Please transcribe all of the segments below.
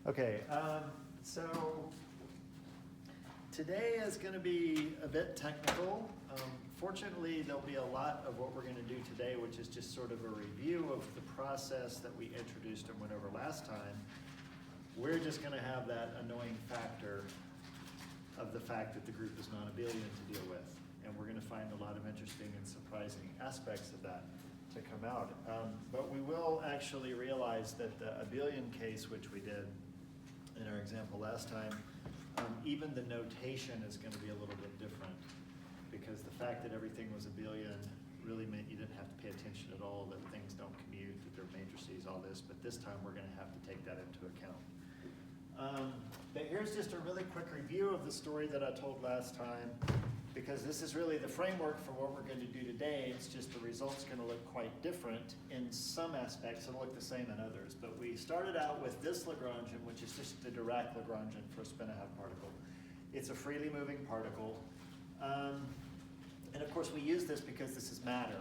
Okay, so today is going to be a bit technical. Fortunately, there'll be a lot of what we're going to do today, which is just sort of a review of the process that we introduced and went over last time. We're just going to have that annoying factor of the fact that the group is non-abelian to deal with. And we're going to find a lot of interesting and surprising aspects of that to come out. But we will actually realize that the abelian case, which we did in our example last time, even the notation is going to be a little bit different, because the fact that everything was abelian really meant you didn't have to pay attention at all, that things don't commute, that they're matrices, all this, but this time we're going to have to take that into account. But here's just a really quick review of the story that I told last time, because this is really the framework for what we're going to do today. It's just the result's going to look quite different in some aspects. It'll look the same in others. But we started out with this Lagrangian, which is just the Dirac Lagrangian for a spin-a-half particle. It's a freely moving particle. And of course, we use this because this is matter.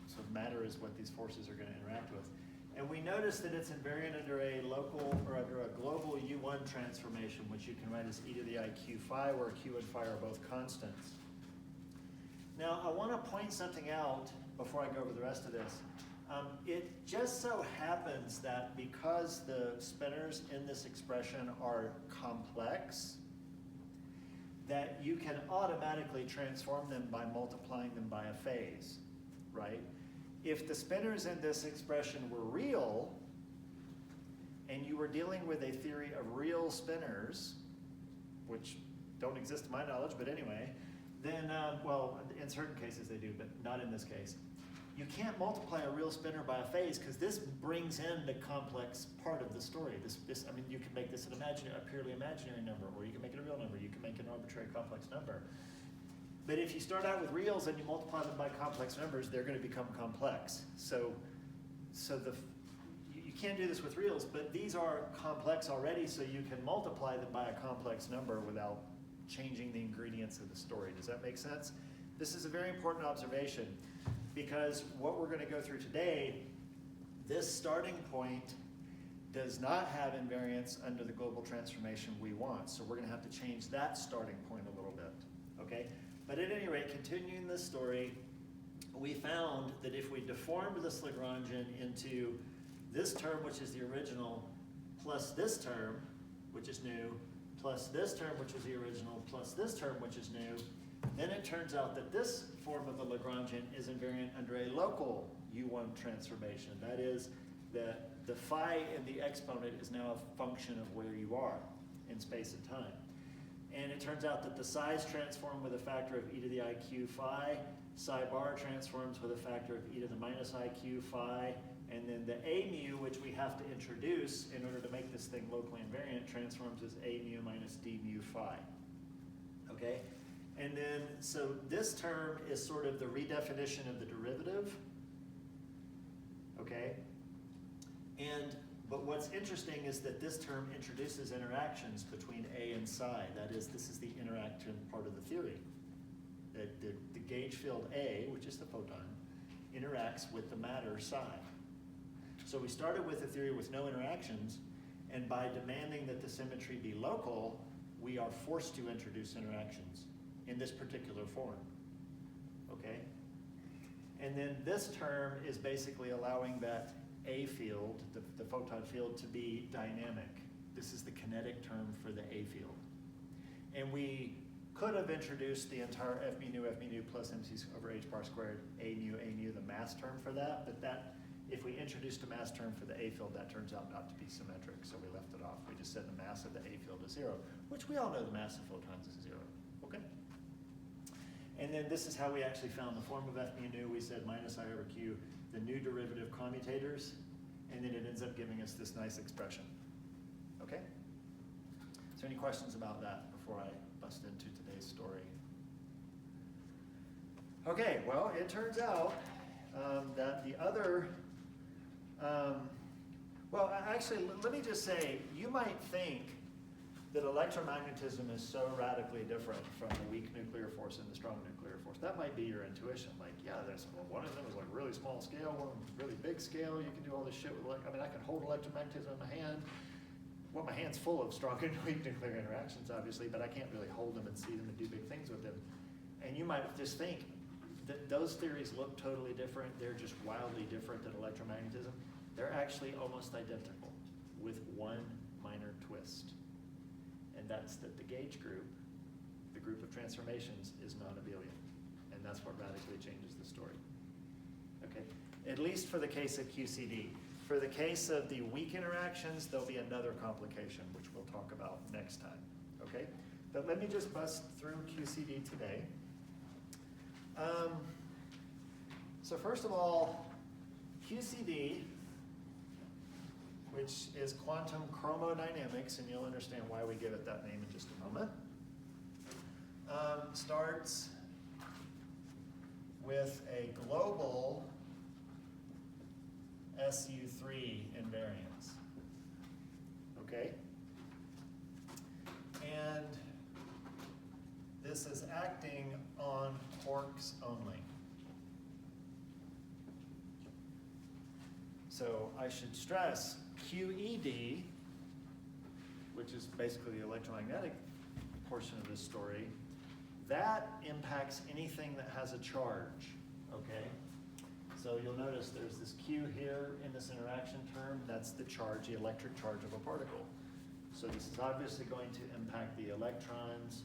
So matter is what these forces are going to interact with. And we notice that it's invariant under a local or under a global U1 transformation, which you can write as e to the iq phi, where q and phi are both constants. Now, I want to point something out before I go over the rest of this. It just so happens that because the spinors in this expression are complex, that you can automatically transform them by multiplying them by a phase, right? If the spinors in this expression were real, and you were dealing with a theory of real spinors, which don't exist to my knowledge, but anyway, then, well, in certain cases they do, but not in this case. You can't multiply a real spinor by a phase, because this brings in the complex part of the story. I mean, you can make this a purely imaginary number, or you can make it a real number. You can make an arbitrary complex number. But if you start out with reals and you multiply them by complex numbers, they're going to become complex. So you can't do this with reals, but these are complex already, so you can multiply them by a complex number without changing the ingredients of the story. Does that make sense? This is a very important observation, because what we're going to go through today, this starting point does not have invariance under the global transformation we want. So we're going to have to change that starting point a little bit, okay? But at any rate, continuing this story, we found that if we deformed this Lagrangian into this term, which is the original, plus this term, which is new, plus this term, which was the original, plus this term, which is new, then it turns out that this form of the Lagrangian is invariant under a local U1 transformation. That is, the phi in the exponent is now a function of where you are in space and time. And it turns out that the psi's transform with a factor of e to the iq phi, psi bar transforms with a factor of e to the minus iq phi, and then the a mu, which we have to introduce in order to make this thing locally invariant, transforms as a mu minus d mu phi. Okay? And then, so this term is sort of the redefinition of the derivative. Okay? But what's interesting is that this term introduces interactions between A and psi. That is, this is the interaction part of the theory. The gauge field A, which is the photon, interacts with the matter psi. So we started with a theory with no interactions, and by demanding that the symmetry be local, we are forced to introduce interactions in this particular form. Okay? And then this term is basically allowing that A field, the photon field, to be dynamic. This is the kinetic term for the A field. And we could have introduced the entire f mu nu plus mc over h bar squared, a mu, the mass term for that, but that, if we introduced a mass term for the A field, that turns out not to be symmetric, so we left it off. We just said the mass of the A field is 0, which we all know the mass of photons is 0. Okay? And then this is how we actually found the form of f mu nu. We said minus I over q, the new derivative commutators, and then it ends up giving us this nice expression. Okay? Is there any questions about that before I bust into today's story? Okay, well, it turns out that the other, well, actually, let me just say, you might think that electromagnetism is so radically different from the weak nuclear force and the strong nuclear force. That might be your intuition. Like, yeah, there's one of them is like really small scale, one really big scale. You can do all this shit with, I mean, I can hold electromagnetism in my hand. well, my hand's full of strong and weak nuclear interactions, obviously, but I can't really hold them and see them and do big things with them. And you might just think that those theories look totally different. They're just wildly different than electromagnetism. They're actually almost identical with one minor twist. And that's that the gauge group, the group of transformations, is non-abelian. And that's what radically changes the story. Okay, at least for the case of QCD. For the case of the weak interactions, there'll be another complication, which we'll talk about next time, okay? But let me just bust through QCD today. So first of all, QCD, which is quantum chromodynamics, and you'll understand why we give it that name in just a moment, starts with a global SU3 invariance, okay? And this is acting on quarks only. So I should stress QED, which is basically the electromagnetic portion of this story, that impacts anything that has a charge, okay? So you'll notice there's this Q here in this interaction term. That's the charge, the electric charge of a particle. So this is obviously going to impact the electrons,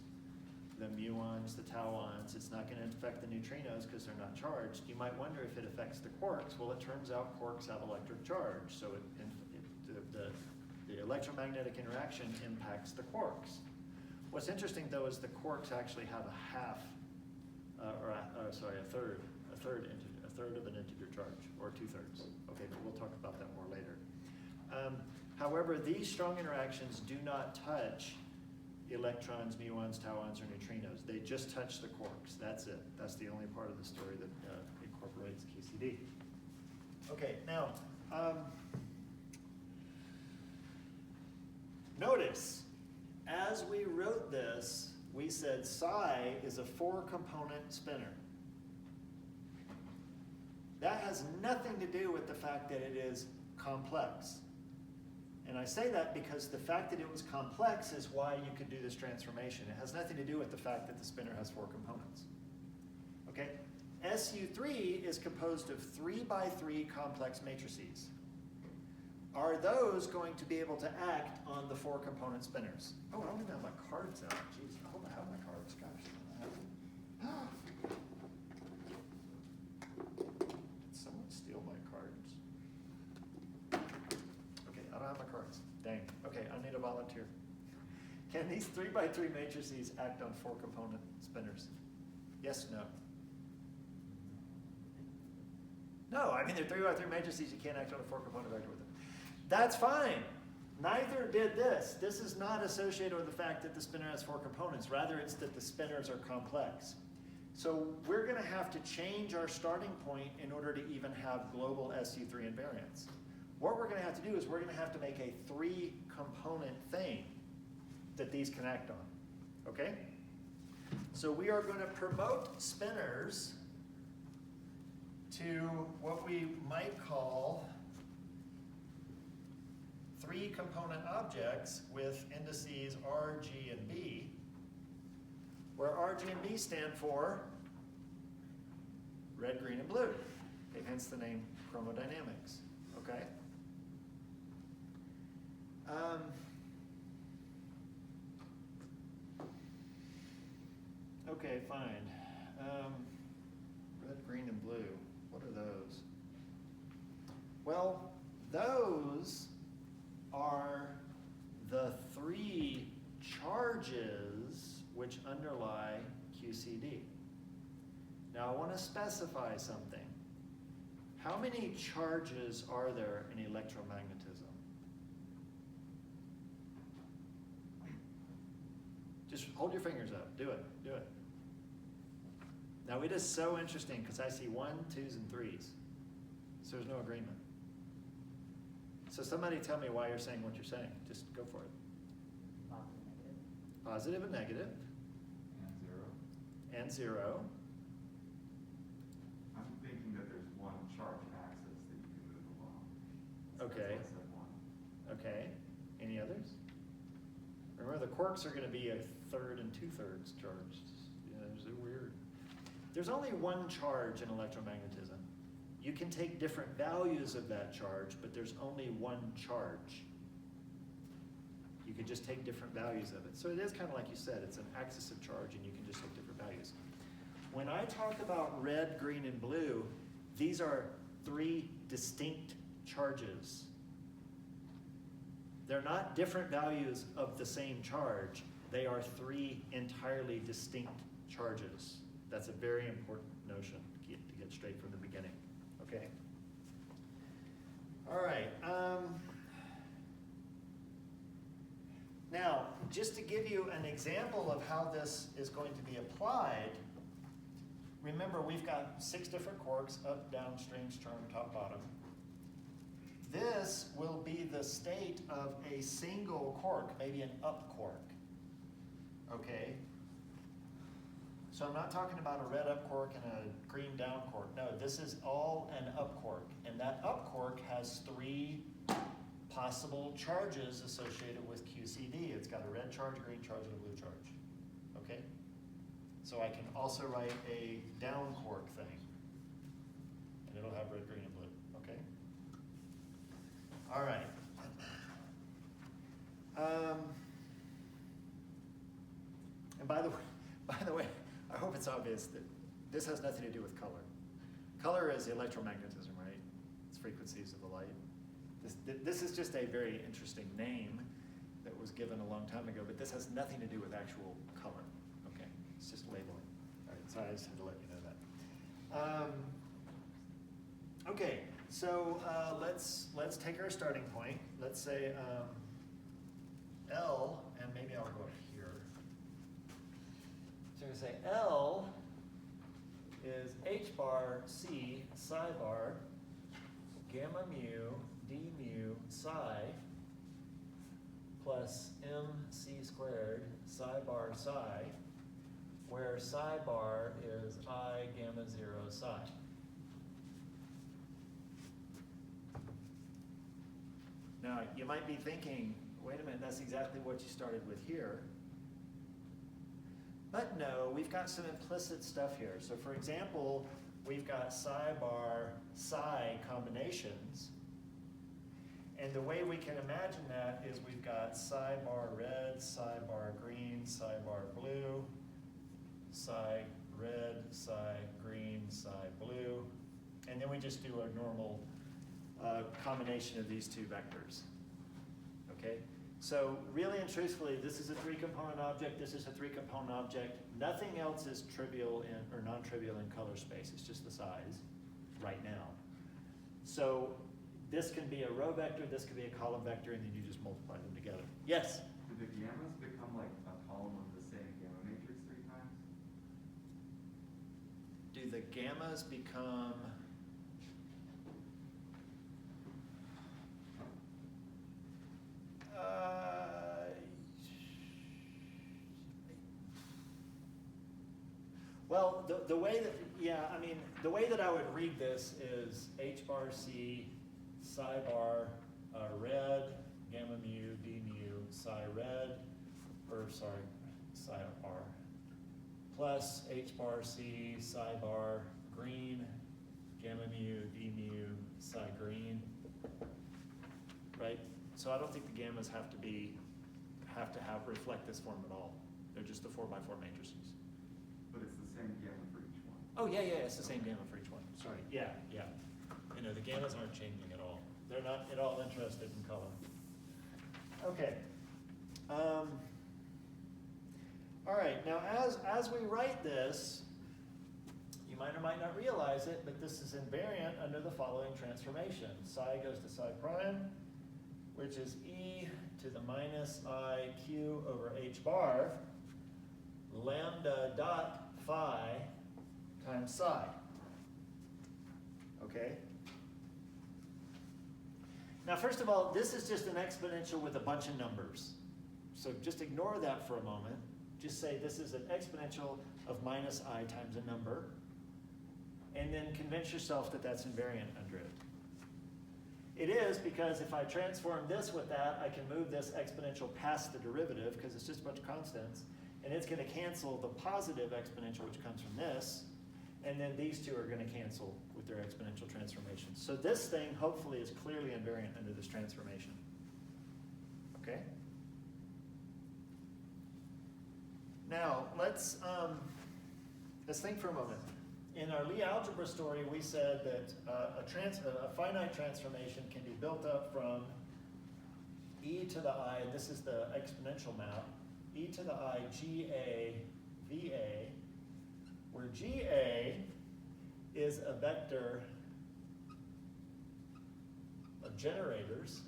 the muons, the tauons. It's not going to affect the neutrinos because they're not charged. You might wonder if it affects the quarks. Well, it turns out quarks have electric charge. So the electromagnetic interaction impacts the quarks. What's interesting, though, is the quarks actually have a third of an integer charge, or 2/3. Okay, but we'll talk about that more later. However, these strong interactions do not touch electrons, muons, tauons, or neutrinos. They just touch the quarks. That's it. That's the only part of the story that incorporates QCD. Okay, now, notice, as we wrote this, we said psi is a 4-component spinor. That has nothing to do with the fact that it is complex. And I say that because the fact that it was complex is why you could do this transformation. It has nothing to do with the fact that the spinor has 4 components. Okay? SU3 is composed of 3x3 complex matrices. Are those going to be able to act on the 4-component spinors? Oh, I don't even have my cards out. Jeez, I hope I have my cards. Gosh. Did someone steal my cards? Okay, I don't have my cards. Dang. Okay, I need a volunteer. Can these 3x3 matrices act on 4-component spinors? Yes, no? No, I mean, they're 3x3 matrices. You can't act on a 4-component vector with them. That's fine. Neither did this. This is not associated with the fact that the spinor has 4 components. Rather, it's that the spinors are complex. So we're going to have to change our starting point in order to even have global SU3 invariance. What we're going to have to do is we're going to have to make a 3-component thing that these can act on. Okay? So we are going to promote spinors to what we might call 3-component objects with indices R, G, and B, where R, G, and B stand for red, green, and blue. Okay, hence the name chromodynamics. Okay? Okay, fine. Red, green, and blue. What are those? Well, those are the 3 charges which underlie QCD. Now I want to specify something. How many charges are there in electromagnetism? Just hold your fingers up. Do it. Do it. Now it is so interesting because I see 1s, 2s, and 3s. So there's no agreement. So somebody tell me why you're saying what you're saying. Just go for it. Positive and negative. And 0. I'm thinking that there's one charge axis that you can move along. Okay. That's why I said 1. Okay. Any others? the quarks are gonna be 1/3 and 2/3 charged. Yeah, it's weird. There's only one charge in electromagnetism. You can take different values of that charge, but there's only one charge. You can just take different values of it. So it is kind of like you said, it's an axis of charge and you can just take different values. When I talk about red, green, and blue, these are 3 distinct charges. They're not different values of the same charge. They are 3 entirely distinct charges. That's a very important notion to get straight from the beginning, okay? All right. Now, just to give you an example of how this is going to be applied, remember we've got 6 different quarks, up, down, strange charm, top, bottom. This will be the state of a single quark, maybe an up quark, okay? So I'm not talking about a red up quark and a green down quark. No, this is all an up quark. And that up quark has 3 possible charges associated with QCD. It's got a red charge, a green charge, and a blue charge, okay? So I can also write a down quark thing, and it'll have red, green, and blue, okay? All right. And by the way, I hope it's obvious that this has nothing to do with color. Color is electromagnetism, right? It's frequencies of the light. This is just a very interesting name that was given a long time ago, but this has nothing to do with actual color, okay? It's just labeling. All right, so I just had to let you know that. Okay, so let's take our starting point. Let's say L, and maybe I'll go up here. So we're gonna say L is H bar C psi bar gamma mu d mu psi plus mc squared psi bar psi, where psi bar is I gamma 0 psi. Now, you might be thinking, wait a minute, that's exactly what you started with here. But no, we've got some implicit stuff here. So for example, we've got psi bar psi combinations. And the way we can imagine that is we've got psi bar red, psi bar green, psi bar blue, psi red, psi green, psi blue. And then we just do a normal combination of these 2 vectors, okay? So really and truthfully, this is a 3-component object, this is a 3-component object. Nothing else is trivial or non-trivial in color space, it's just the size right now. So this can be a row vector, this can be a column vector, and then you just multiply them together. Yes? Do the gammas become like a column of the same gamma matrix 3 times? Do the gammas become... well, the way that, yeah, I mean, the way that I would read this is H bar C psi bar red gamma mu d mu psi red, or sorry, psi r, plus H bar C psi bar green gamma mu d mu psi green, right? So I don't think the gammas have to reflect this form at all. They're just the 4x4 matrices. But it's the same gamma for each one. Oh yeah, it's the same gamma for each one. Sorry, yeah. You know, the gammas aren't changing at all. They're not at all interested in color. Okay. All right, now as we write this, you might or might not realize it, but this is invariant under the following transformation. Psi goes to psi prime, which is e to the minus I q over h bar, lambda dot phi times psi. Okay? Now, first of all, this is just an exponential with a bunch of numbers. So just ignore that for a moment. Just say this is an exponential of minus I times a number. And then convince yourself that that's invariant under it. It is, because if I transform this with that, I can move this exponential past the derivative, because it's just a bunch of constants, and it's going to cancel the positive exponential, which comes from this, and then these two are going to cancel with their exponential transformations. So this thing, hopefully, is clearly invariant under this transformation. Okay? Now, let's think for a moment. In our Lie algebra story, we said that a finite transformation can be built up from e to the I, and this is the exponential map, e to the I GA VA, where GA is a vector of generators,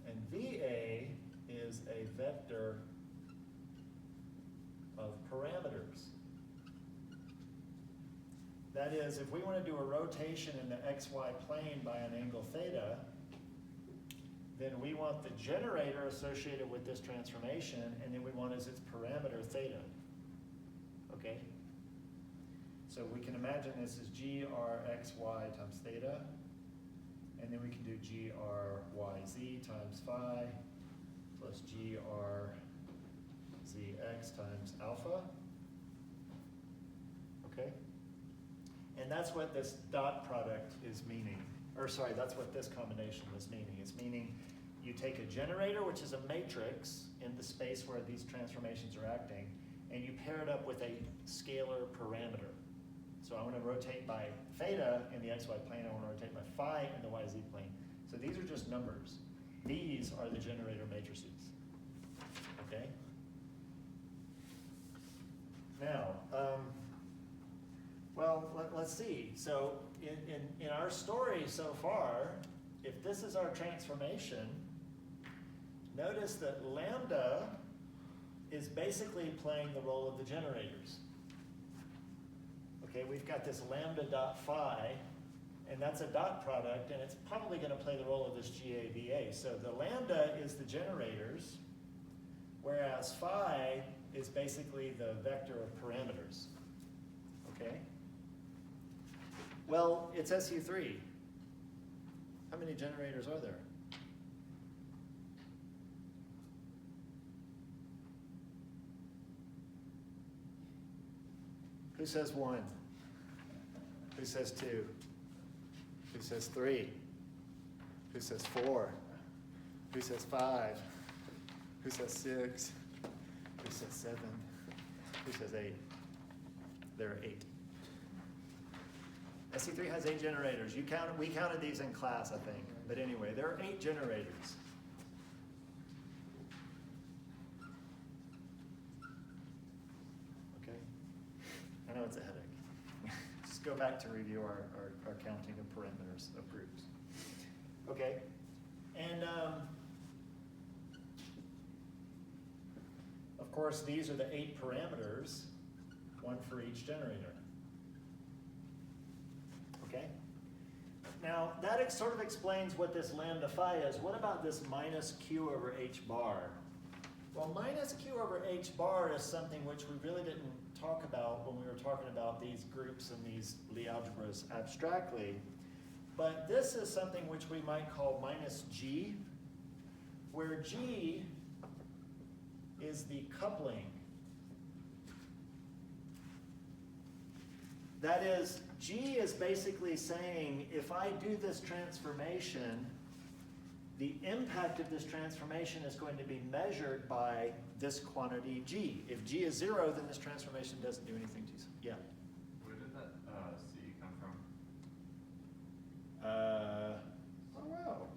and VA is a vector of parameters. That is, if we want to do a rotation in the xy plane by an angle theta, then we want the generator associated with this transformation, and then we want as its parameter theta. Okay? So we can imagine this is grxy times theta, and then we can do gryz times phi plus grzx times alpha. Okay? And that's what this dot product is meaning. Or sorry, that's what this combination is meaning. It's meaning you take a generator, which is a matrix in the space where these transformations are acting, and you pair it up with a scalar parameter. So I want to rotate by theta in the xy plane. I want to rotate by phi in the yz plane. So these are just numbers. These are the generator matrices. Okay? Now, well, let's see. So in our story so far, if this is our transformation, notice that lambda is basically playing the role of the generators. Okay, we've got this lambda dot phi, and that's a dot product, and it's probably going to play the role of this GAVA. So the lambda is the generators, whereas phi is basically the vector of parameters. Okay? Well, it's SU3. How many generators are there? Who says 1? Who says 2? Who says 3? Who says 4? Who says 5? Who says 6? Who says 7? Who says 8? There are 8. SC3 has 8 generators. We counted these in class, I think. But anyway, there are 8 generators. Okay? I know it's a headache. Just go back to review our counting of parameters of groups. Okay? And of course, these are the 8 parameters, one for each generator. Okay? Now, that sort of explains what this lambda phi is. What about this minus q over h bar? Well, minus q over h bar is something which we really didn't talk about when we were talking about these groups and these Lie algebras abstractly. But this is something which we might call minus g, where g is the coupling. That is, G is basically saying, if I do this transformation, the impact of this transformation is going to be measured by this quantity G. If G is 0, then this transformation doesn't do anything to you. Yeah? Where did that C come from? Oh, wow.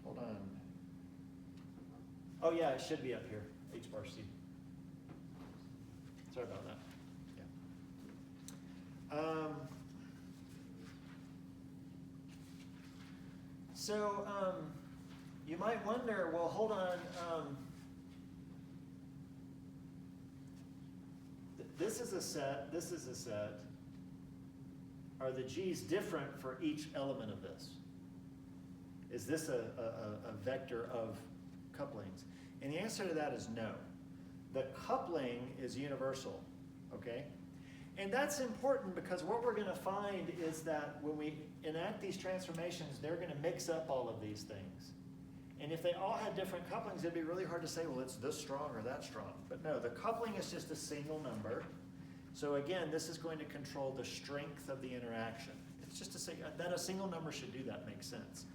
Hold on. Oh, yeah, it should be up here, H bar C. Sorry about that. Yeah. So you might wonder, well, hold on. This is a set. This is a set. Are the G's different for each element of this? Is this a vector of couplings? And the answer to that is no. The coupling is universal, okay? And that's important because what we're going to find is that when we enact these transformations, they're going to mix up all of these things. And if they all had different couplings, it'd be really hard to say, well, it's this strong or that strong. But no, the coupling is just a single number. So again, this is going to control the strength of the interaction. It's just that a single number should do that makes sense.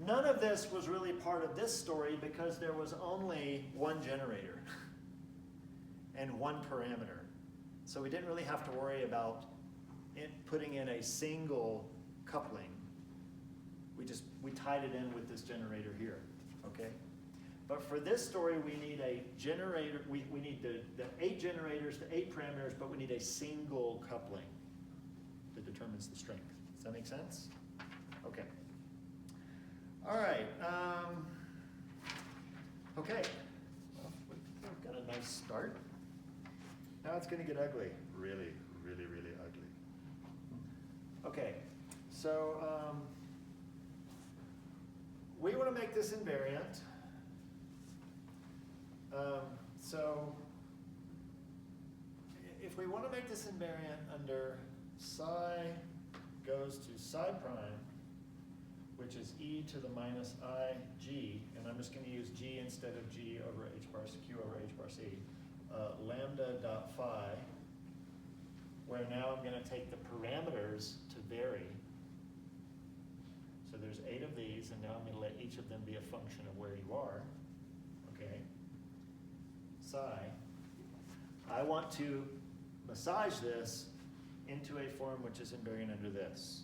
None of this was really part of this story because there was only one generator and one parameter. So we didn't really have to worry about putting in a single coupling. We tied it in with this generator here, okay? But for this story, we need a generator, we need the 8 generators, the 8 parameters, but we need a single coupling that determines the strength. Does that make sense? Okay. All right. Okay. Well, we've got a nice start. Now it's going to get ugly. Really, really, really ugly. Okay. So we want to make this invariant. So if we want to make this invariant under psi goes to psi prime, which is e to the minus I g, and I'm just going to use g instead of g over h bar q over h bar c, lambda dot phi, where now I'm going to take the parameters to vary. So there's 8 of these, and now I'm going to let each of them be a function of where you are. Okay. Psi. I want to massage this into a form which is invariant under this.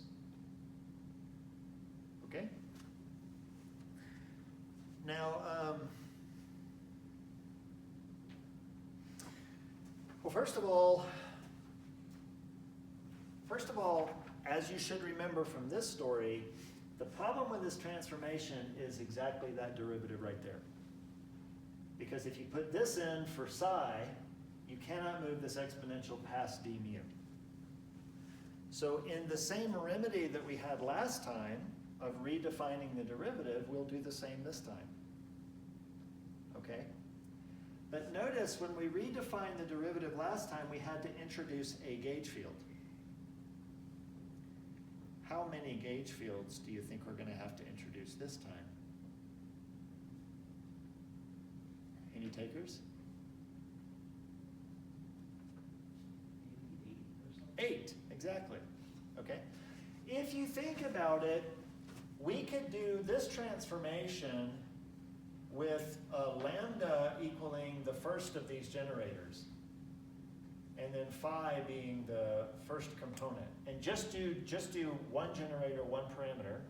Okay? Now, well, first of all, as you should remember from this story, the problem with this transformation is exactly that derivative right there. Because if you put this in for psi, you cannot move this exponential past d mu. So in the same remedy that we had last time of redefining the derivative, we'll do the same this time. Okay? But notice when we redefined the derivative last time, we had to introduce a gauge field. How many gauge fields do you think we're going to have to introduce this time? Any takers? 8, exactly. Okay. If you think about it, we could do this transformation with lambda equaling the first of these generators, and then phi being the first component, and just do one generator, one parameter.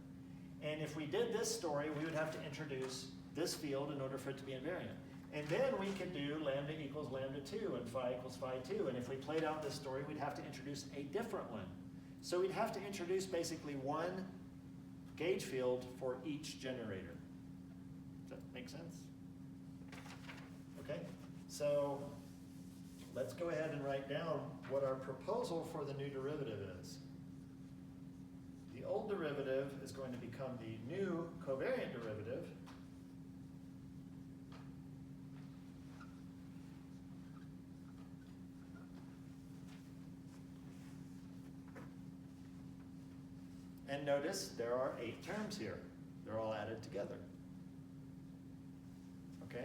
And if we did this story, we would have to introduce this field in order for it to be invariant. And then we could do lambda equals lambda 2 and phi equals phi 2. And if we played out this story, we'd have to introduce a different one. So we'd have to introduce basically one gauge field for each generator. Does that make sense? Okay, so let's go ahead and write down what our proposal for the new derivative is. The old derivative is going to become the new covariant derivative. And notice there are 8 terms here. They're all added together. Okay?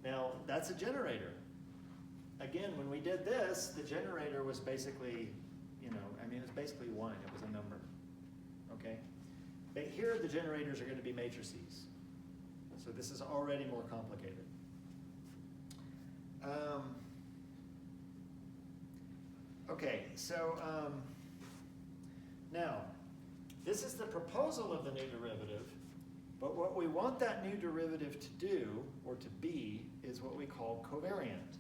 Now, that's a generator. Again, when we did this, the generator was basically, it was basically 1. It was a number. Okay? But here, the generators are going to be matrices. So this is already more complicated. Okay, so now, this is the proposal of the new derivative, but what we want that new derivative to do, or to be, is what we call covariant.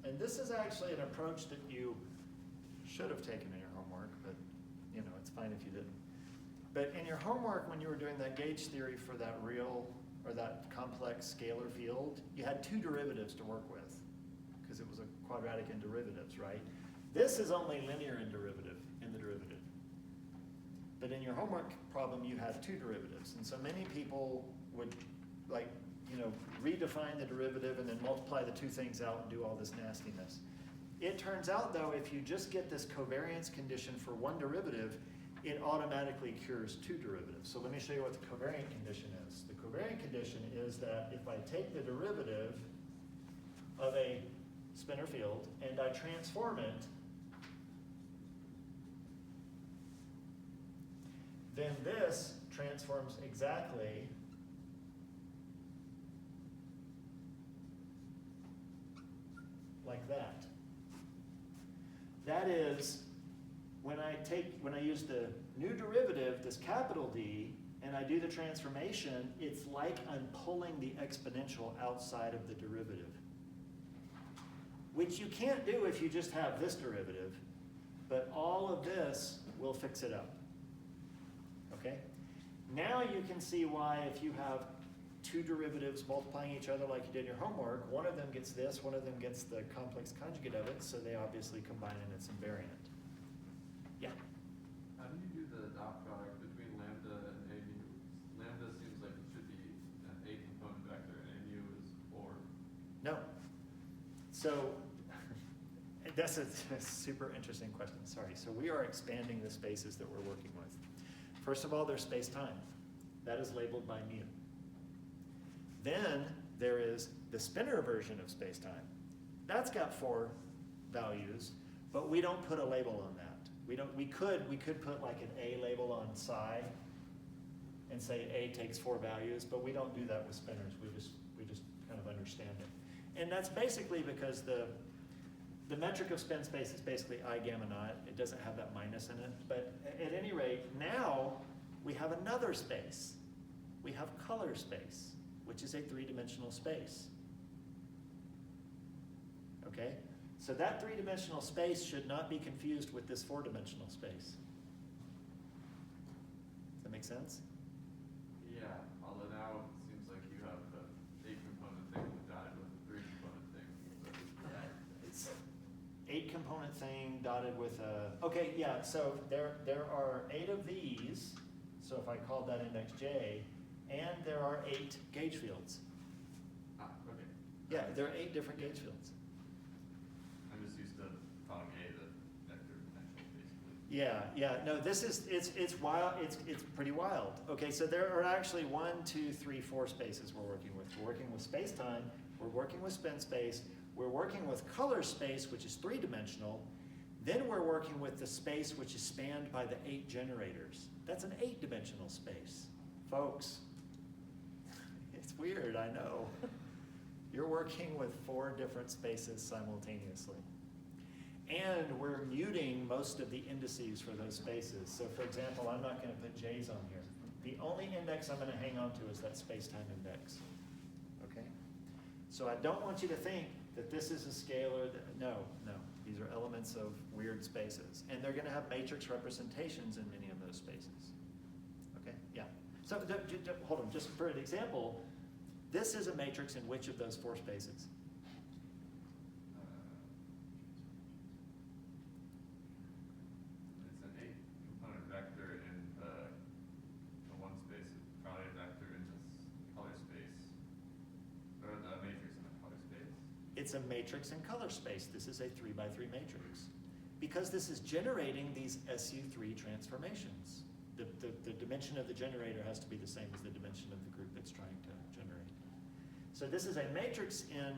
And this is actually an approach that you should have taken in your homework, but it's fine if you didn't. But in your homework, when you were doing that gauge theory for that real, or that complex scalar field, you had 2 derivatives to work with, because it was a quadratic in derivatives, right? This is only linear in the derivative. But in your homework problem, you had 2 derivatives. And so many people would redefine the derivative and then multiply the two things out and do all this nastiness. It turns out though, if you just get this covariance condition for one derivative, it automatically cures two derivatives. So let me show you what the covariant condition is. The covariant condition is that if I take the derivative of a spinor field and I transform it, then this transforms exactly like that. That is, when I use the new derivative, this capital D, and I do the transformation, it's like I'm pulling the exponential outside of the derivative, which you can't do if you just have this derivative, but all of this will fix it up. Okay? Now you can see why if you have two derivatives multiplying each other like you did in your homework, one of them gets this, one of them gets the complex conjugate of it, so they obviously combine and it's invariant. Yeah? How do you do the dot product between lambda and a mu? Lambda seems like it should be an 8-component vector and a mu is 4. No. So that's a super interesting question, sorry. So we are expanding the spaces that we're working with. First of all, there's space-time. That is labeled by mu. Then there is the spinor version of space-time. That's got 4 values, but we don't put a label on that. We could put like an A label on psi and say A takes 4 values, but we don't do that with spinors. We just kind of understand it. And that's basically because the metric of spin space is basically I gamma naught. It doesn't have that minus in it. But at any rate, now we have another space. We have color space, which is a 3-dimensional space. Okay? So that 3-dimensional space should not be confused with this 4-dimensional space. Does that make sense? Yeah, although now it seems like you have the 8-component thing dotted with a 3-component thing. Yeah, it's 8-component thing dotted with a, okay, yeah, so there are 8 of these, so if I called that index J, and there are 8 gauge fields. Ah, okay. Yeah, there are 8 different gauge fields. I'm just used to calling A the vector potential, basically. Yeah, no, this is, it's wild, it's pretty wild. Okay, so there are actually 1, 2, 3, 4 spaces we're working with. We're working with space-time, we're working with spin space, we're working with color space, which is 3-dimensional, then we're working with the space which is spanned by the 8 generators. That's an 8-dimensional space. Folks, it's weird, I know. You're working with 4 different spaces simultaneously. And we're muting most of the indices for those spaces. So for example, I'm not going to put J's on here. The only index I'm going to hang on to is that space-time index. Okay? So I don't want you to think that this is a scalar. No. These are elements of weird spaces. And they're going to have matrix representations in many of those spaces. Okay? Yeah. So hold on, just for an example, this is a matrix in which of those 4 spaces? It's an 8-component vector in the one space, probably a vector in this color space, or the matrix in the color space. It's a matrix in color space. This is a 3x3 matrix. Because this is generating these SU3 transformations. The dimension of the generator has to be the same as the dimension of the group it's trying to generate. So this is a matrix in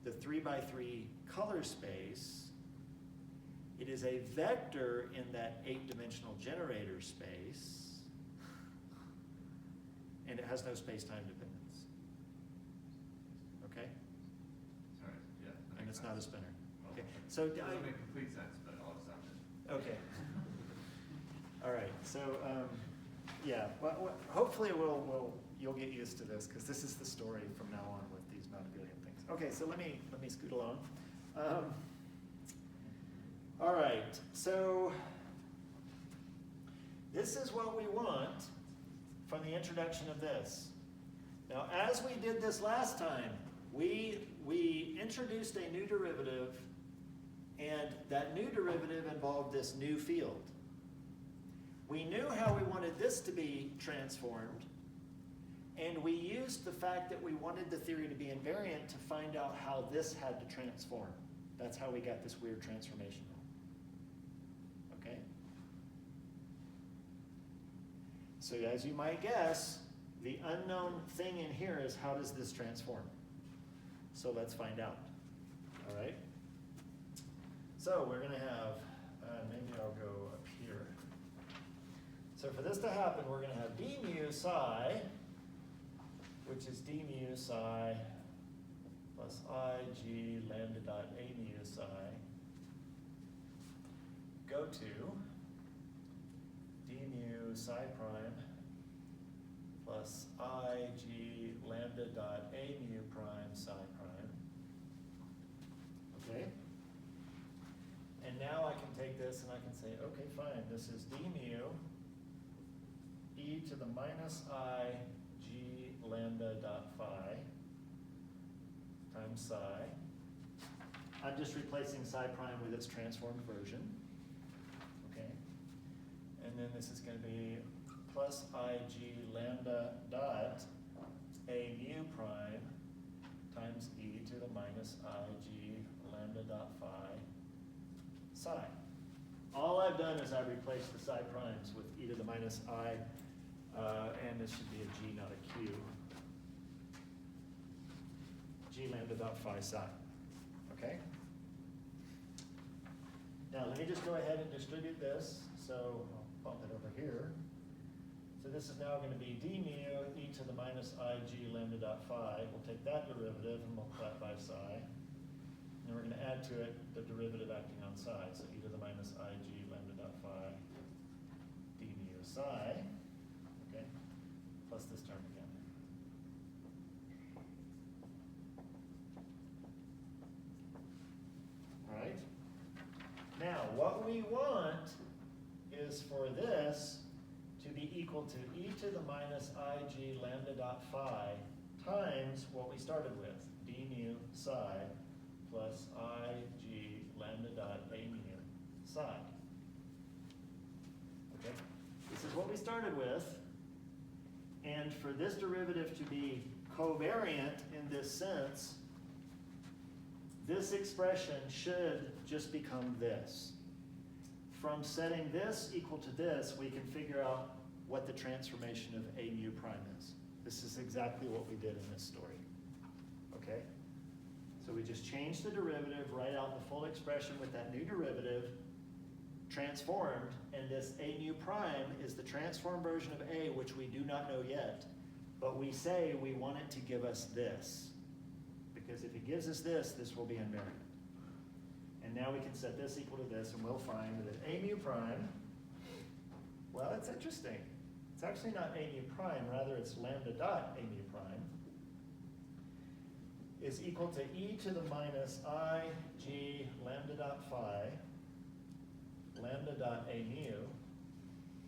the 3x3 color space. It is a vector in that 8-dimensional generator space. And it has no space-time dependence. Okay? Sorry, yeah. And it's not a spinor. Well, Okay. So it doesn't make complete sense, but I'll accept it. Okay. All right. So yeah. Well, hopefully you'll get used to this because this is the story from now on with these non-abelian things. Okay. So let me scoot along. All right. So this is what we want from the introduction of this. Now, as we did this last time, we introduced a new derivative, and that new derivative involved this new field. We knew how we wanted this to be transformed, And we used the fact that we wanted the theory to be invariant to find out how this had to transform. That's how we got this weird transformation rule. Okay? So as you might guess, the unknown thing in here is how does this transform? So let's find out. All right? So we're going to have, maybe I'll go up here. So for this to happen, we're going to have d mu psi, which is d mu psi plus I g lambda dot a mu psi, go to d mu psi prime plus I g lambda dot a mu prime psi prime. Okay? And now I can take this and I can say, okay, fine, this is d mu e to the minus I g lambda dot phi times psi. I'm just replacing psi prime with its transformed version. Okay? And then this is going to be plus ig lambda dot a mu prime times e to the minus ig lambda dot phi psi. All I've done is I've replaced the psi primes with e to the minus I, and this should be a g, not a q. G lambda dot phi psi. Okay? Now let me just go ahead and distribute this. So I'll bump it over here. So this is now going to be d mu e to the minus ig lambda dot phi. We'll take that derivative and multiply it by psi. And we're going to add to it the derivative acting on psi. So e to the minus ig lambda dot phi d mu psi. Okay? Plus this term again. All right? Now, what we want is for this to be equal to e to the minus ig lambda dot phi times what we started with, d mu psi plus ig lambda dot a mu psi. Okay? This is what we started with. And for this derivative to be covariant in this sense, this expression should just become this. From setting this equal to this, we can figure out what the transformation of a mu prime is. This is exactly what we did in this story. Okay? So we just changed the derivative, write out the full expression with that new derivative, transformed, and this a mu prime is the transformed version of a, which we do not know yet. But we say we want it to give us this. Because if it gives us this, this will be invariant. And now we can set this equal to this, and we'll find that a mu prime, well, it's interesting. It's actually not a mu prime, rather it's lambda dot a mu prime, is equal to e to the minus I g lambda dot phi, lambda dot a mu,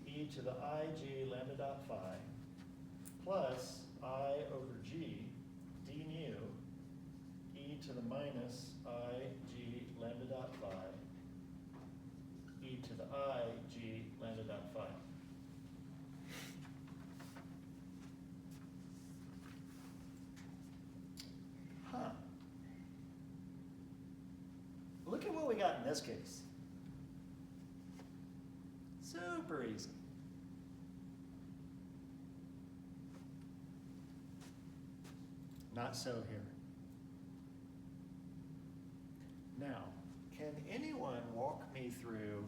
e to the I g lambda dot phi, plus I over g d mu, e to the minus I g lambda dot phi, e to the I g lambda dot phi. Huh. Look at what we got in this case. Super easy. Not so here. Now, can anyone walk me through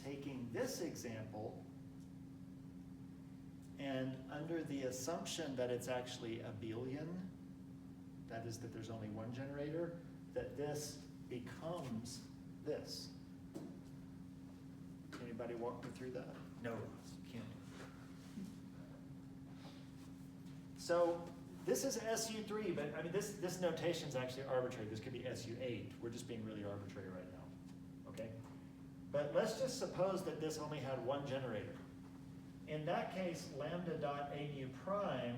taking this example and under the assumption that it's actually abelian, that is that there's only one generator, that this becomes this? Anybody walk me through that? No, you can't. So this is SU3, but I mean this notation is actually arbitrary. This could be SU8. We're just being really arbitrary right now, okay? But let's just suppose that this only had one generator. In that case, lambda dot a mu prime,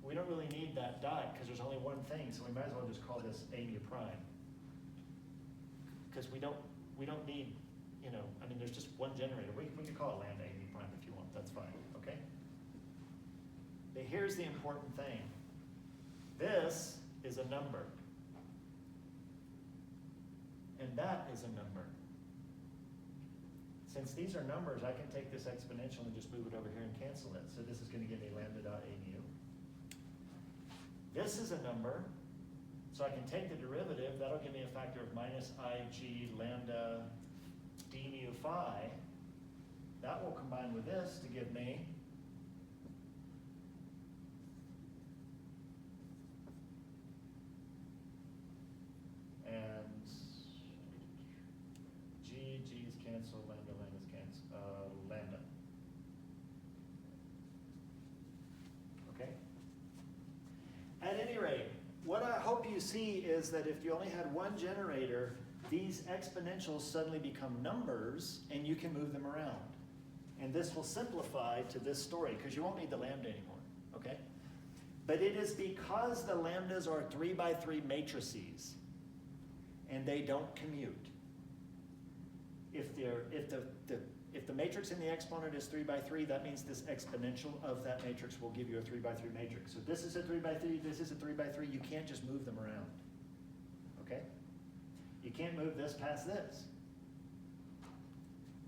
we don't really need that dot because there's only one thing, so we might as well just call this a mu prime. Because we don't need, you know, I mean there's just one generator. We can call it lambda a mu prime if you want, that's fine, okay? Okay, here's the important thing. This is a number. And that is a number. Since these are numbers, I can take this exponential and just move it over here and cancel it. So this is going to give me lambda dot a mu. This is a number, so I can take the derivative. That'll give me a factor of minus ig lambda d mu phi. That will combine with this to give me and g's cancel, lambda's cancel, lambda. Okay? At any rate, what I hope you see is that if you only had one generator, these exponentials suddenly become numbers and you can move them around. And this will simplify to this story because you won't need the lambda anymore, okay? But it is because the lambdas are 3 by 3 matrices and they don't commute. If the matrix in the exponent is 3 by 3, that means this exponential of that matrix will give you a 3 by 3 matrix. So this is a 3 by 3, this is a 3 by 3. You can't just move them around, okay? You can't move this past this,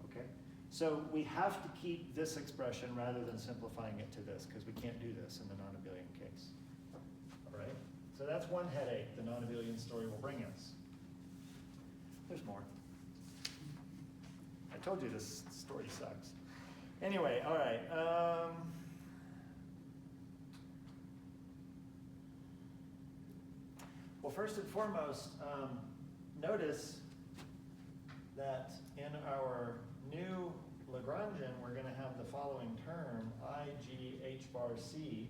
okay? So we have to keep this expression rather than simplifying it to this because we can't do this in the non-abelian case, all right? So that's one headache the non-abelian story will bring us. There's more. I told you this story sucks. Anyway, all right. Well, first and foremost, notice that in our new Lagrangian, we're going to have the following term, IG h bar c,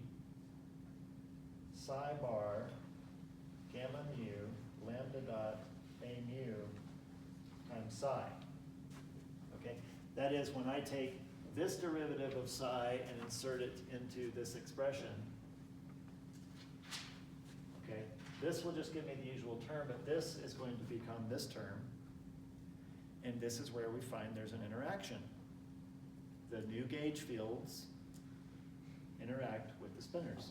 psi bar, gamma mu, lambda dot a mu times psi. Okay, that is when I take this derivative of psi and insert it into this expression. Okay, this will just give me the usual term, but this is going to become this term. And this is where we find there's an interaction. The new gauge fields interact with the spinors.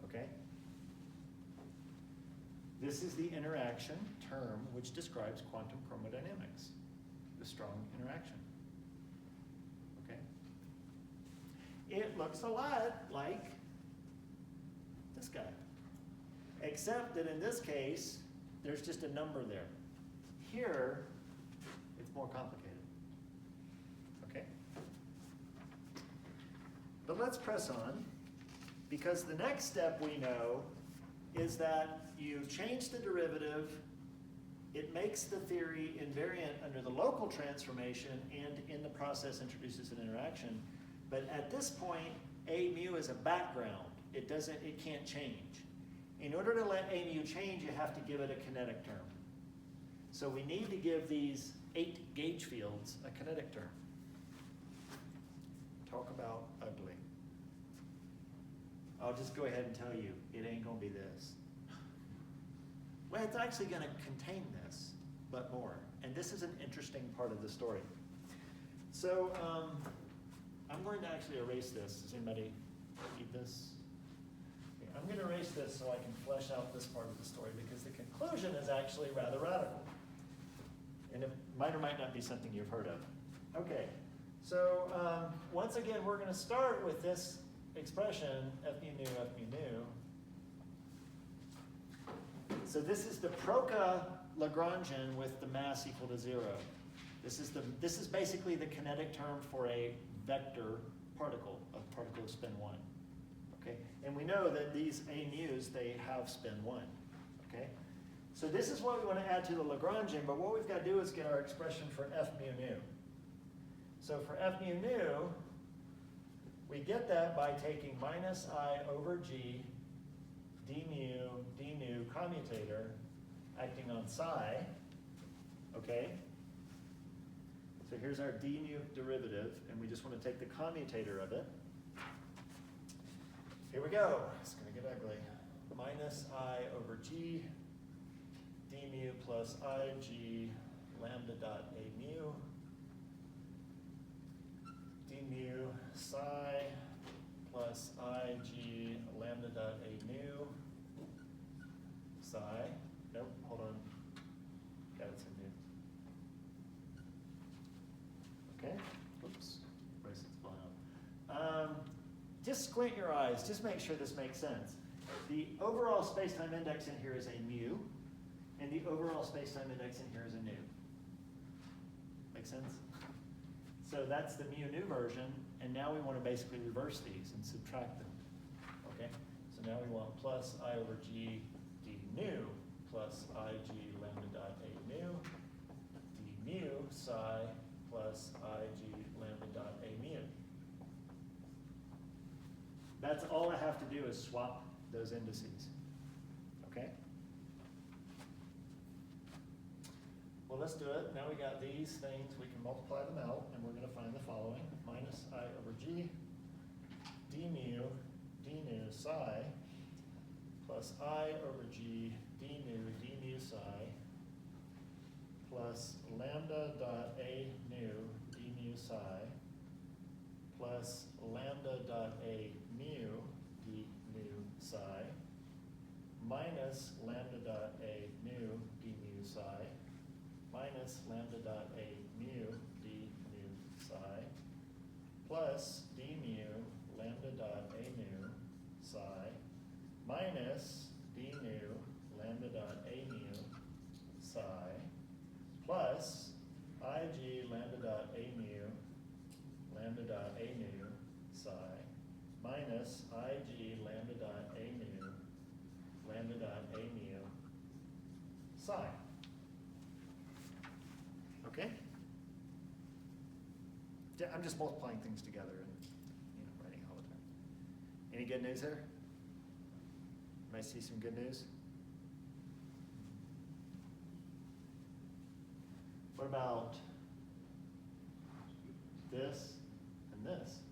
Okay? This is the interaction term which describes quantum chromodynamics, the strong interaction. Okay? It looks a lot like this guy, except that in this case, there's just a number there. Here, it's more complicated. Okay? But let's press on, because the next step we know is that you change the derivative, it makes the theory invariant under the local transformation, and in the process introduces an interaction. But at this point, A mu is a background. It can't change. In order to let A mu change, you have to give it a kinetic term. So we need to give these 8 gauge fields a kinetic term. Talk about ugly. I'll just go ahead and tell you, it ain't gonna be this. Well, it's actually gonna contain this, but more. And this is an interesting part of the story. So I'm going to actually erase this. Does anybody need this? Okay, I'm gonna erase this so I can flesh out this part of the story because the conclusion is actually rather radical. And it might or might not be something you've heard of. Okay, so once again, we're going to start with this expression, F mu nu, F mu nu. So this is the Proca Lagrangian with the mass equal to 0. This is basically the kinetic term for a vector particle, a particle of spin 1. Okay, and we know that these A mu's, they have spin 1. Okay. So this is what we want to add to the Lagrangian, but what we've got to do is get our expression for F mu nu. So for F mu nu, we get that by taking minus I over G d nu commutator acting on psi, okay? So here's our d nu derivative, and we just want to take the commutator of it. Here we go. It's going to get ugly. Minus I over G d mu plus ig lambda dot a mu d mu psi plus IG lambda dot A nu psi. Nope, hold on. Yeah, it's a nu. Okay, oops, bracelets flying off. Just squint your eyes, just make sure this makes sense. The overall space-time index in here is a mu, and the overall space-time index in here is a nu. Make sense? So that's the mu nu version, and now we want to basically reverse these and subtract them. Okay? So now we want plus I over G d nu plus IG lambda dot A nu d mu psi plus IG lambda dot A mu. That's all I have to do is swap those indices. Okay? Well, let's do it. Now we got these things, we can multiply them out, and we're going to find the following. Minus I over G d mu psi plus I over G d mu psi plus lambda dot A nu d mu psi plus lambda dot A mu d mu psi minus lambda dot A nu d mu psi minus lambda dot A mu d mu psi plus d mu lambda dot A nu psi minus d nu lambda dot A mu psi plus IG lambda dot A mu lambda dot A nu psi minus IG lambda dot A mu lambda dot A mu psi. Okay? Yeah, I'm just multiplying things together and writing all the time. Any good news there? Might see some good news? What about this and this?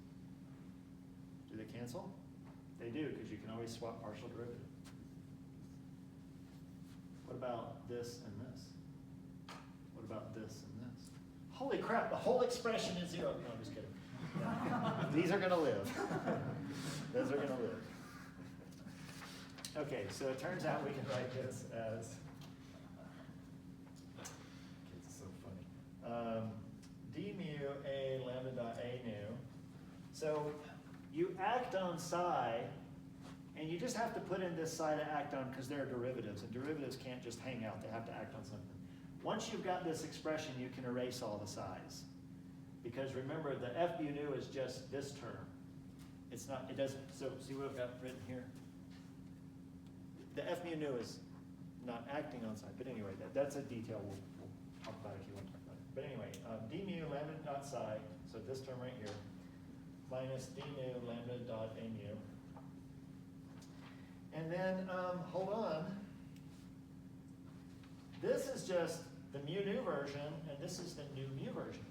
Do they cancel? They do, because you can always swap partial derivative. What about this and this? What about this and this? Holy crap, the whole expression is zero. No, I'm just kidding. No. These are going to live. Those are going to live. Okay, so it turns out we can write this as, kids are so funny, d mu A lambda dot A nu. So you act on psi, and you just have to put in this psi to act on because they're derivatives, and derivatives can't just hang out, they have to act on something. Once you've got this expression, you can erase all the psi's. Because remember, the f mu nu is just this term. It's not, it doesn't, so see what I've got written here? The f mu nu is not acting on psi, but anyway, that's a detail we'll talk about if you want to talk about it. But anyway, d mu lambda dot psi, so this term right here, minus d mu lambda dot A mu. And then, hold on, this is just the mu nu version, and this is the nu mu version.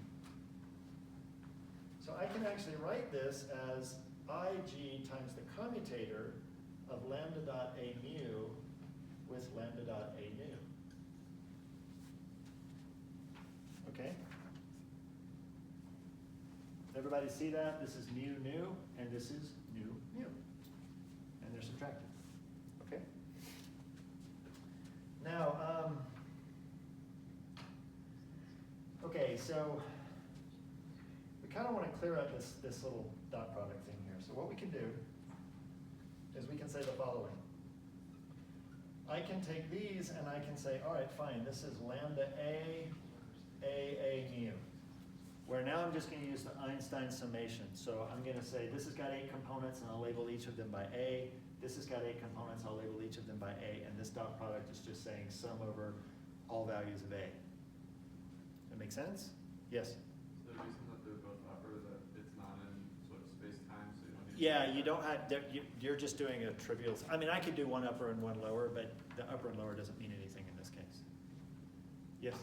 So I can actually write this as IG times the commutator of lambda dot A mu with lambda dot A nu. Okay? Everybody see that? This is mu nu, and this is nu mu. And they're subtracted. Okay? Now, okay, so we kind of want to clear up this little dot product thing here. So what we can do is we can say the following. I can take these and I can say, all right, fine, this is lambda A mu. Where now I'm just going to use the Einstein summation. So I'm going to say this has got 8 components and I'll label each of them by A. This has got 8 components, I'll label each of them by A. And this dot product is just saying sum over all values of A. That make sense? Yes? So the reason that they're both upper, that it's not in sort of space-time, so you don't need Yeah, you don't have, you're just doing a trivial, I mean, I could do one upper and one lower, but the upper and lower doesn't mean anything in this case. Yes?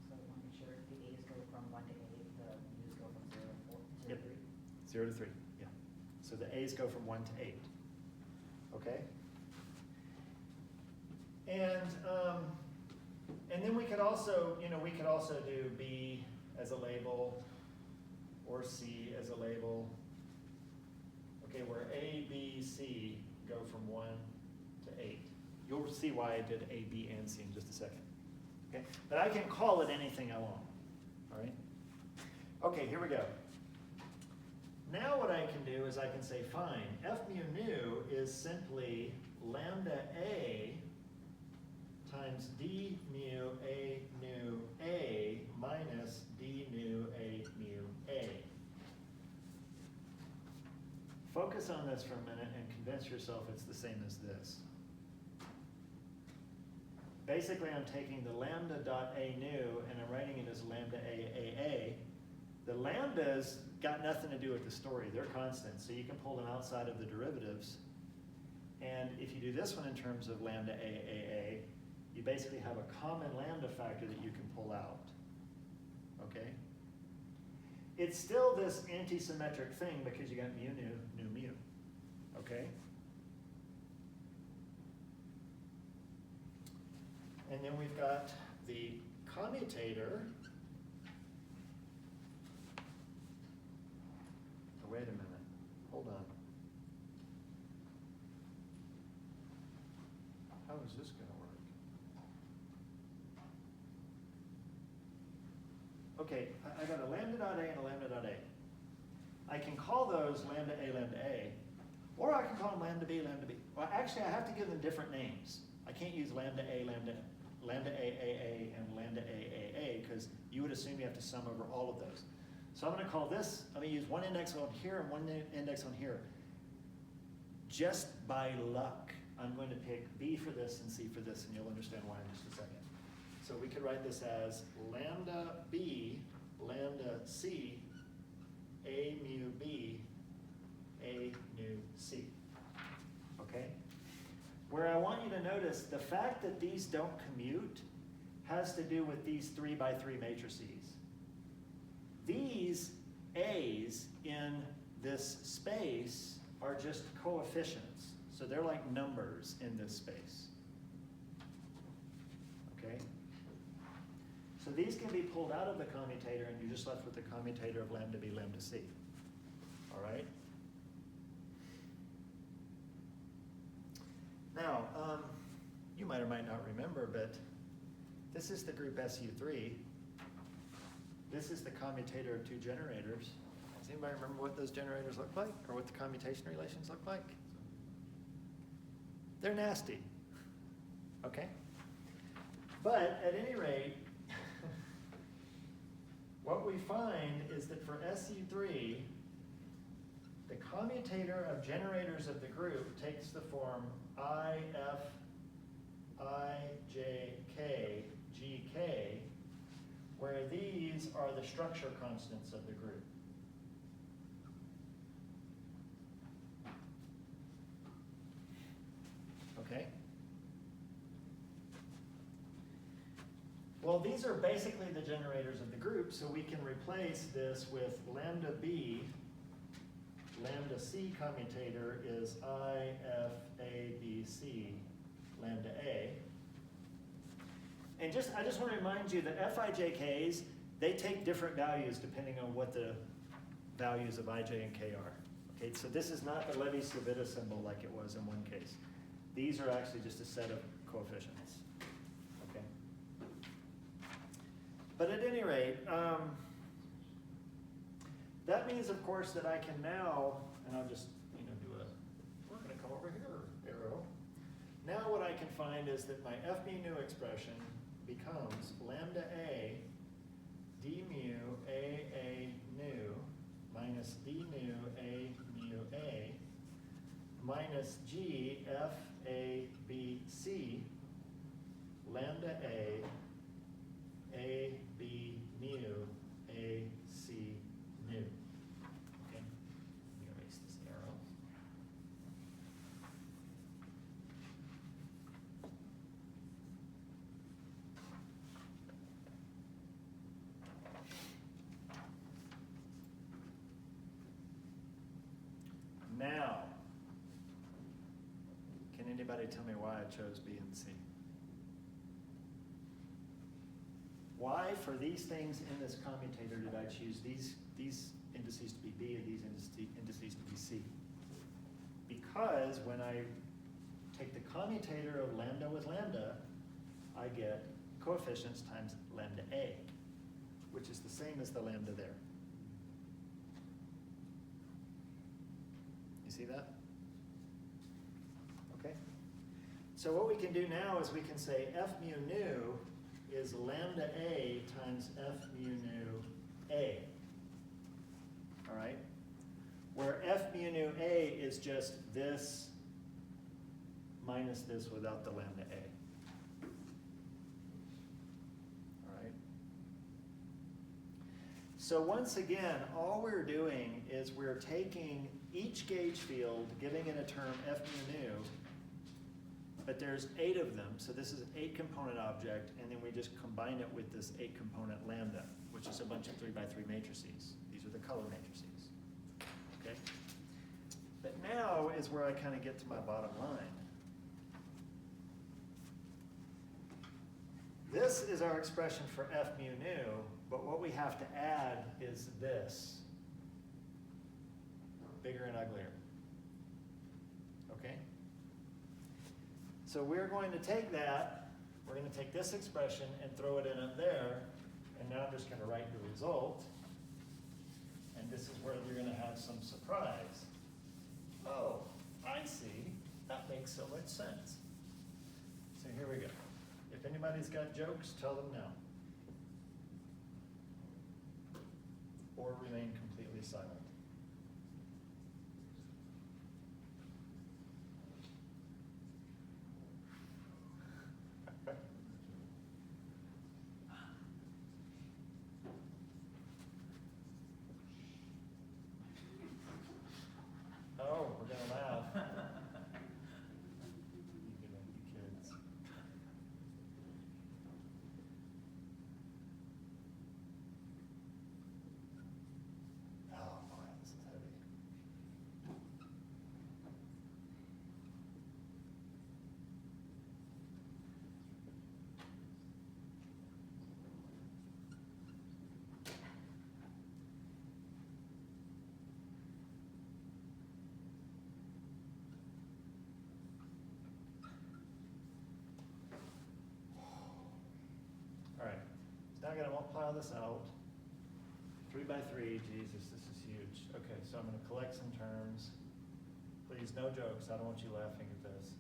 So I want to make sure the A's go from 1 to 8, the U's go from 0 to 4, 0 Yep. to 3. 0 to 3, yeah. So the A's go from 1 to 8. Okay? And then we could also, we could also do B as a label, or C as a label, Okay, where A, B, C go from 1 to 8. You'll see why I did A, B, and C in just a second. Okay, but I can call it anything I want. All right. Okay, here we go. Now what I can do is I can say, fine, F mu nu is simply lambda A times D mu A nu A minus D nu A mu A. Focus on this for a minute and convince yourself it's the same as this. Basically, I'm taking the lambda dot A nu and I'm writing it as lambda A. The lambdas got nothing to do with the story. They're constant, so you can pull them outside of the derivatives. And if you do this one in terms of lambda A, you basically have a common lambda factor that you can pull out. Okay? It's still this anti-symmetric thing because you got mu nu mu. Okay? And then we've got the commutator. Oh, wait a minute. Hold on. How is this going to work? Okay, I got a lambda dot A and a lambda dot A. I can call those lambda A, or I can call them lambda B. Well, actually, I have to give them different names. I can't use lambda A, lambda A, and lambda A, because you would assume you have to sum over all of those. So I'm going to call this, I'm going to use one index on here and one index on here. Just by luck, I'm going to pick B for this and C for this, and you'll understand why in just a second. So we could write this as lambda B, lambda C, A mu B, A mu C. Okay? Where I want you to notice, the fact that these don't commute has to do with these 3 by 3 matrices. These A's in this space are just coefficients. So they're like numbers in this space. Okay? So these can be pulled out of the commutator and you're just left with the commutator of lambda B, lambda C. All right? Now, you might or might not remember, but this is the group SU3. This is the commutator of 2 generators. Does anybody remember what those generators look like, or what the commutation relations look like? They're nasty, okay? But at any rate, what we find is that for SU3, the commutator of generators of the group takes the form IF, IJK, GK, where these are the structure constants of the group. Okay? Well, these are basically the generators of the group, so we can replace this with lambda B. Lambda C commutator is IFABC lambda A. And I just want to remind you that FIJKs, they take different values depending on what the values of IJ and K are. Okay, so this is not the Levi-Civita symbol like it was in one case. These are actually just a set of coefficients. Okay. But at any rate, that means, of course, that I can now, and I'll just, we're going to come over here, arrow. Now what I can find is that my F mu nu expression becomes lambda A d mu A nu minus d nu A mu A minus G F A B C lambda A B mu A C nu. Okay, let me erase this arrow. Now, can anybody tell me why I chose B and C? Why, for these things in this commutator, did I choose these indices to be B and these indices to be C? because when I take the commutator of lambda with lambda, I get coefficients times lambda A, which is the same as the lambda there. You see that? Okay. So what we can do now is we can say F mu nu is lambda A times F mu nu A. All right? Where F mu nu A is just this minus this without the lambda A. All right? So once again, all we're doing is we're taking each gauge field, giving it a term F mu nu, but there's 8 of them, so this is an 8-component object, and then we just combine it with this 8-component lambda, which is a bunch of 3x3 matrices. These are the color matrices. Okay? But now is where I kind of get to my bottom line. This is our expression for F mu nu, but what we have to add is this. Bigger and uglier. Okay? So we're going to take that, we're going to take this expression and throw it in up there, and now I'm just going to write the result, and this is where you're going to have some surprise. Oh, I see. That makes so much sense. So here we go. If anybody's got jokes, tell them now. Or remain completely silent. Oh, we're gonna laugh. You kids. Oh boy, this is heavy. All right, so now I'm going to multiply all this out. 3 by 3, Jesus, this is huge. Okay, so I'm going to collect some terms. Please, no jokes. I don't want you laughing at this.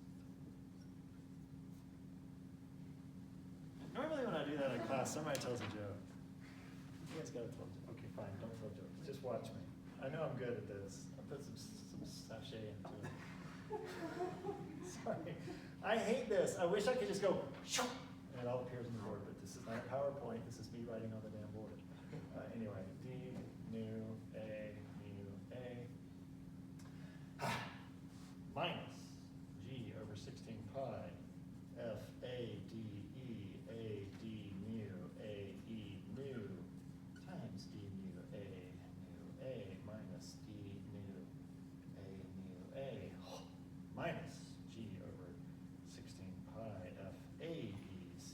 Normally when I do that in class, somebody tells a joke. You guys got to tell a joke. Okay, fine, don't tell jokes. Just watch me. I know I'm good at this. I'll put some sachet into it. Sorry. I hate this. I wish I could just go, shoo, and it all appears on the board, but this is not PowerPoint. This is me writing on the damn board. Anyway, D, nu, A, minus G over 16 pi, F, A, D, E, A, D, mu, A, E, nu, times D, mu, A, minus D, mu, A, minus G over 16 pi, F, A, B, C,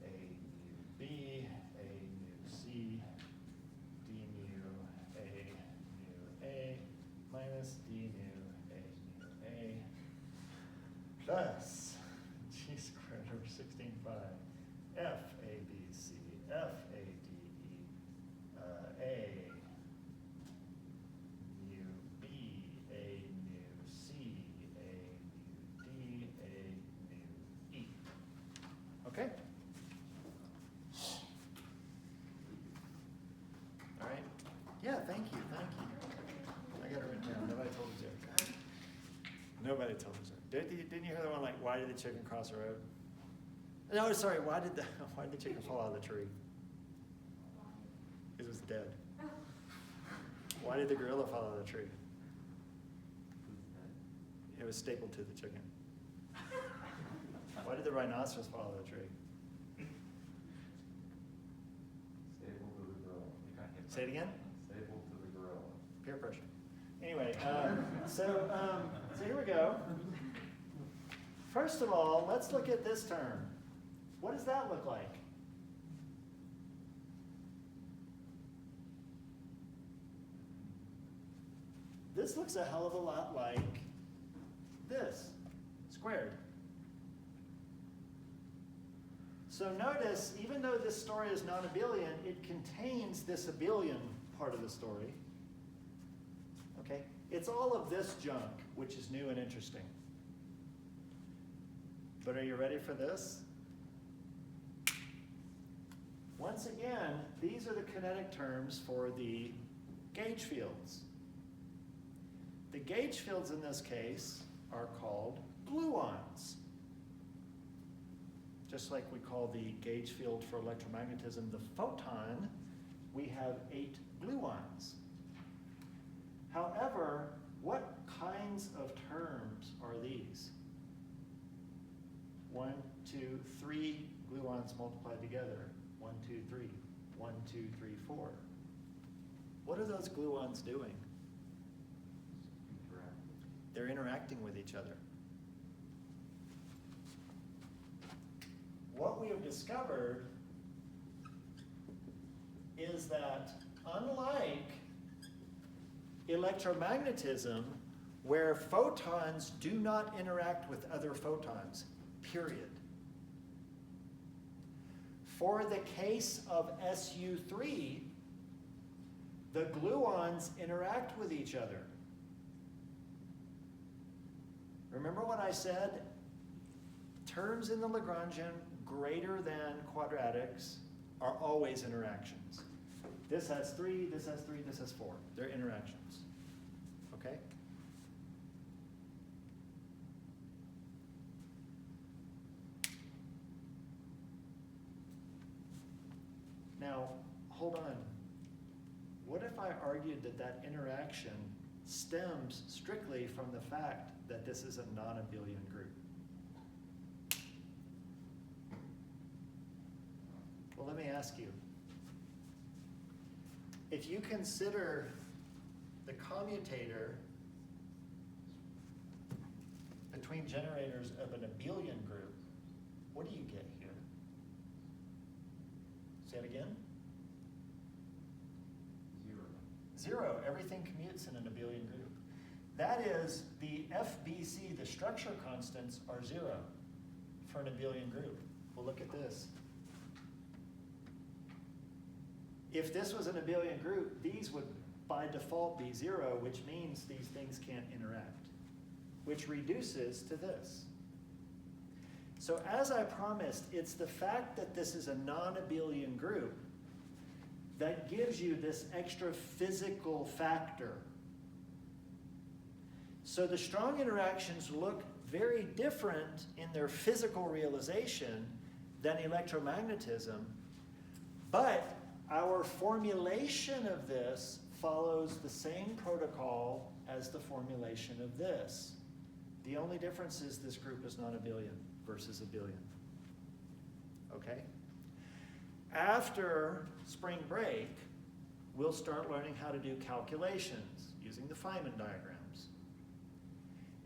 A, mu, B, A, mu, C, D, mu, A, minus D, mu, A, plus G squared over 16 pi, F, A, B, C, F, A, D, E, A, mu, B, A, mu, C, A, mu, D, A, mu, E. Okay? All right? Yeah, thank you. I got it written down. Nobody told a joke. Nobody told a joke. Didn't you hear the one like, why did the chicken cross the road? No, sorry, why did the chicken fall out of the tree? Because it was dead. Why did the gorilla fall out of the tree? It was stapled to the chicken. Why did the rhinoceros fall out of the tree? Stable to the gorilla. You got hit. Say it again? Stable to the gorilla. Peer pressure. Anyway, so here we go. First of all, let's look at this term. What does that look like? This looks a hell of a lot like this squared. So notice, even though this story is not abelian, it contains this abelian part of the story. Okay? It's all of this junk, which is new and interesting. But are you ready for this? Once again, these are the kinetic terms for the gauge fields. The gauge fields in this case are called gluons. Just like we call the gauge field for electromagnetism the photon, we have 8 gluons. However, what kinds of terms are these? 1, 2, 3 gluons multiplied together. 1, 2, 3. 1, 2, 3, 4. What are those gluons doing? They're interacting with each other. What we have discovered is that unlike electromagnetism, where photons do not interact with other photons, period. For the case of SU3, the gluons interact with each other. Remember what I said? Terms in the Lagrangian greater than quadratics are always interactions. This has 3, this has 3, this has 4. They're interactions. Okay? Now, hold on. What if I argued that that interaction stems strictly from the fact that this is a non-abelian group? Well, let me ask you. If you consider the commutator between generators of an abelian group, what do you get here? Say it again? 0. Everything commutes in an abelian group. That is, the FBC, the structure constants, are 0 for an abelian group. Well, look at this. If this was an abelian group, these would by default be 0, which means these things can't interact, which reduces to this. So as I promised, it's the fact that this is a non-abelian group that gives you this extra physical factor. So the strong interactions look very different in their physical realization than electromagnetism, but our formulation of this follows the same protocol as the formulation of this. The only difference is this group is not abelian versus abelian. Okay? After spring break, we'll start learning how to do calculations using the Feynman diagrams.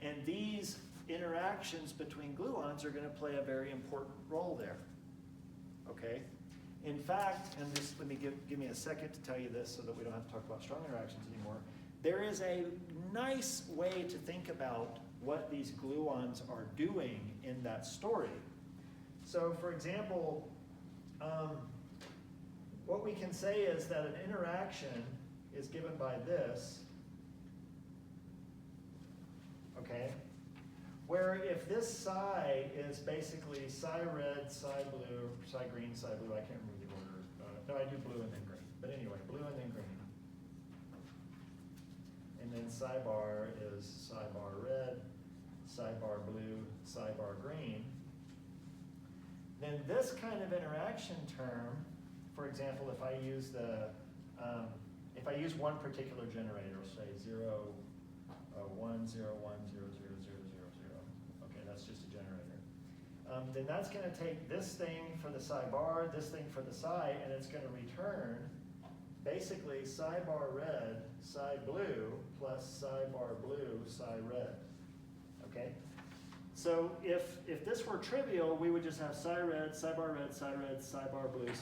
And these interactions between gluons are going to play a very important role there. Okay? In fact, and this, let me give me a second to tell you this so that we don't have to talk about strong interactions anymore. There is a nice way to think about what these gluons are doing in that story. So for example, what we can say is that an interaction is given by this, okay? Where if this psi is basically psi red, psi blue, psi green, psi blue, I can't remember the order. No, I do blue and then green. But anyway, blue and then green. And then psi bar is psi bar red, psi bar blue, psi bar green. Then this kind of interaction term, for example, if I use one particular generator, say 0, 1, 0, 1, 0, 0, 0, 0, 0. Okay, that's just a generator. Then that's going to take this thing for the psi bar, this thing for the psi, and it's going to return basically psi bar red, psi blue, plus psi bar blue, psi red. Okay? So if this were trivial, we would just have psi red, psi bar red, psi red, psi bar blue,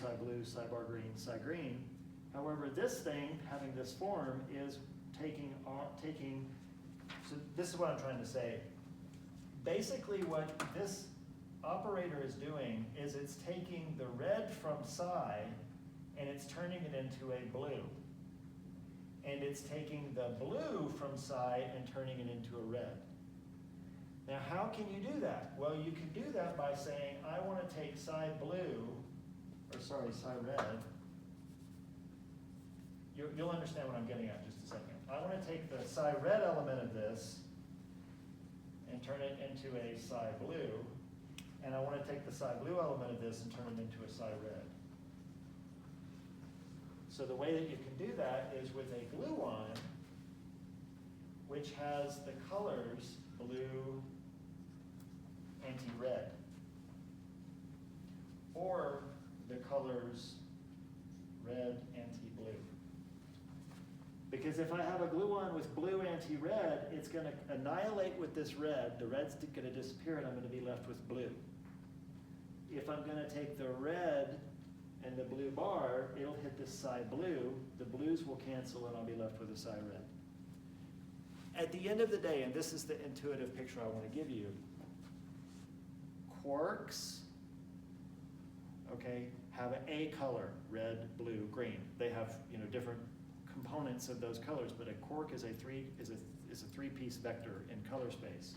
psi bar green, psi green. However, this thing, having this form, is taking, so this is what I'm trying to say. basically what this operator is doing is it's taking the red from psi and it's turning it into a blue. And it's taking the blue from psi and turning it into a red. Now, how can you do that? Well, you can do that by saying, I want to take psi blue, or sorry, psi red. You'll understand what I'm getting at in just a second. I want to take the psi red element of this and turn it into a psi blue. And I want to take the psi blue element of this and turn it into a psi red. So the way that you can do that is with a gluon, which has the colors blue, anti-red, or the colors red, anti-blue. Because if I have a gluon with blue, anti-red, it's going to annihilate with this red. The red's going to disappear, and I'm going to be left with blue. If I'm going to take the red and the blue bar, it'll hit this psi blue. The blues will cancel, and I'll be left with a psi red. At the end of the day, and this is the intuitive picture I want to give you, quarks, okay, have a color, red, blue, green. They have, different components of those colors, but a quark is a three-piece vector in color space.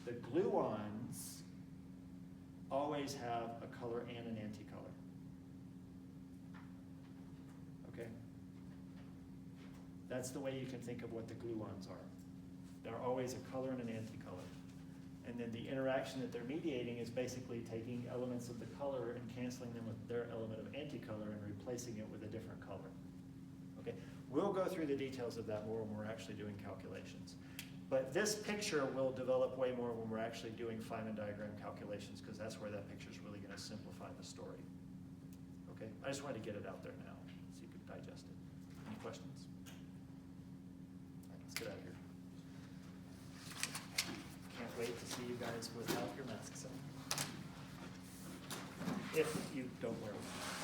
The gluons always have a color and an anticolor. Okay? That's the way you can think of what the gluons are. They're always a color and an anticolor. And then the interaction that they're mediating is basically taking elements of the color and canceling them with their element of anticolor and replacing it with a different color. Okay? We'll go through the details of that more when we're actually doing calculations. But this picture will develop way more when we're actually doing Feynman diagram calculations, because that's where that picture is really going to simplify the story. Okay? I just wanted to get it out there now so you could digest it. Any questions? All right, let's get out of here. Can't wait to see you guys without your masks on. If you don't wear one.